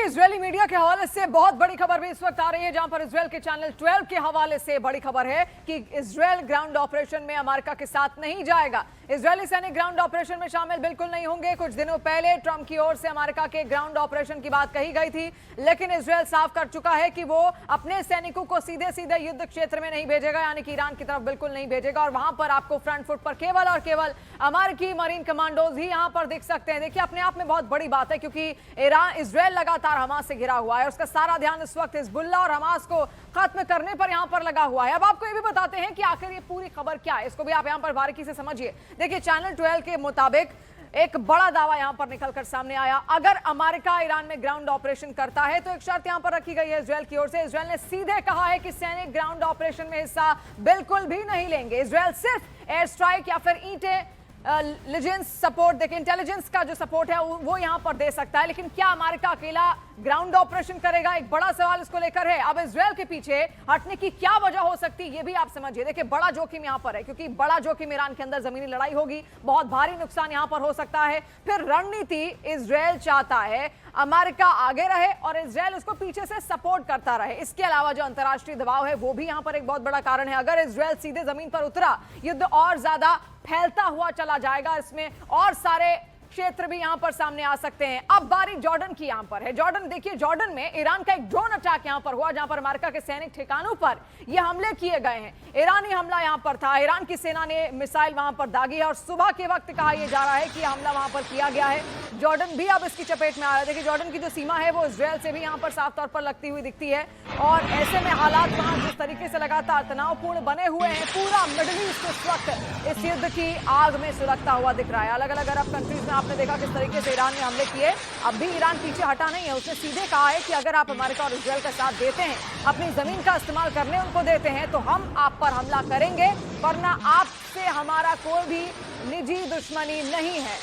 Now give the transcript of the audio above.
Israeli media के हवाले से बहुत बड़ी खबर भी इस वक्त आ रही है, जहां पर इजरायल के चैनल 12 के हवाले से बड़ी खबर है कि इजरायल ग्राउंड ऑपरेशन में अमेरिका के साथ नहीं जाएगा। इजरायली सैनिक ग्राउंड ऑपरेशन में शामिल बिल्कुल नहीं होंगे। कुछ दिनों पहले ट्रंप की ओर से अमेरिका के ग्राउंड ऑपरेशन की बात कही गई थी, लेकिन इजरायल साफ कर चुका है कि वो अपने सैनिकों को सीधे सीधे युद्ध क्षेत्र में नहीं भेजेगा, यानी कि ईरान की तरफ बिल्कुल नहीं भेजेगा। और वहां पर आपको फ्रंट फुट पर केवल और केवल अमेरिकी मरीन कमांडोज ही यहां पर दिख सकते हैं। देखिए, अपने आप में बहुत बड़ी बात है, क्योंकि इजरायल लगातार हमास से घिरा हुआ है। उसका सारा ध्यान इस वक्त हिजबुल्लाह और हमास को खत्म करने पर यहां पर लगा हुआ है। अब आपको ये भी बताते हैं कि आखिर ये पूरी खबर क्या है, इसको भी आप यहां पर बारीकी से समझिए। देखिए, चैनल 12 के मुताबिक एक बड़ा दावा यहां पर निकलकर सामने आया। अगर अमेरिका ईरान में ग्राउंड ऑपरेशन करता है तो एक शर्त यहां पर रखी गई है इजरायल की ओर से। इजरायल ने सीधे कहा है कि सैनिक ग्राउंड ऑपरेशन में हिस्सा बिल्कुल भी नहीं लेंगे। इजरायल सिर्फ एयर स्ट्राइक या फिर ईंटें इंटेलिजेंस सपोर्ट, देखिए इंटेलिजेंस का जो सपोर्ट है वो यहां पर दे सकता है, लेकिन क्या अमेरिका अकेला ग्राउंड ऑपरेशन करेगा? एक बड़ा सवाल इसको लेकर है। अब इजरायल के पीछे हटने की क्या वजह हो सकती है, ये भी आप समझिए। देखिए, बड़ा जोखिम यहां पर है, क्योंकि बड़ा जोखिम ईरान के अंदर जमीनी लड़ाई होगी, बहुत भारी नुकसान यहां पर हो सकता है। फिर रणनीति इजरायल चाहता है अमेरिका आगे रहे और इजरायल उसको पीछे से सपोर्ट करता रहे। इसके अलावा जो अंतर्राष्ट्रीय दबाव है वो भी यहां पर एक बहुत बड़ा कारण है। अगर इजरायल सीधे जमीन पर उतरा, युद्ध और ज्यादा फैलता हुआ चला जाएगा, इसमें और सारे क्षेत्र भी यहां पर सामने आ सकते हैं। अब बारी जॉर्डन की यहां पर है। जॉर्डन, देखिए, जॉर्डन में ईरान का एक ड्रोन अटैक यहां पर हुआ, जहां पर अमेरिका के सैनिक ठिकानों पर यह हमले किए गए हैं। ईरानी हमला यहां पर था, ईरान की सेना ने मिसाइल वहां पर दागी है और सुबह के वक्त कहा यह जा रहा है कि यह हमला वहां पर किया गया है। जॉर्डन भी अब इसकी चपेट में आ रहा है। देखिए, जॉर्डन की जो सीमा है वो इजरायल से भी यहां पर साफ तौर पर लगती हुई दिखती है, और ऐसे में हालात वहां जिस तरीके से लगातार तनावपूर्ण बने हुए हैं, पूरा मिडिल ईस्ट इस वक्त इस युद्ध की आग में सुलगता हुआ दिख रहा है। अलग अलग अरब कंट्रीज में आपने देखा किस तरीके से ईरान ने हमले किए। अब भी ईरान पीछे हटा नहीं है, उसने सीधे कहा है कि अगर आप अमेरिका और इजरायल का साथ देते हैं, अपनी जमीन का इस्तेमाल करने उनको देते हैं, तो हम आप पर हमला करेंगे, वरना आपसे हमारा कोई भी निजी दुश्मनी नहीं है।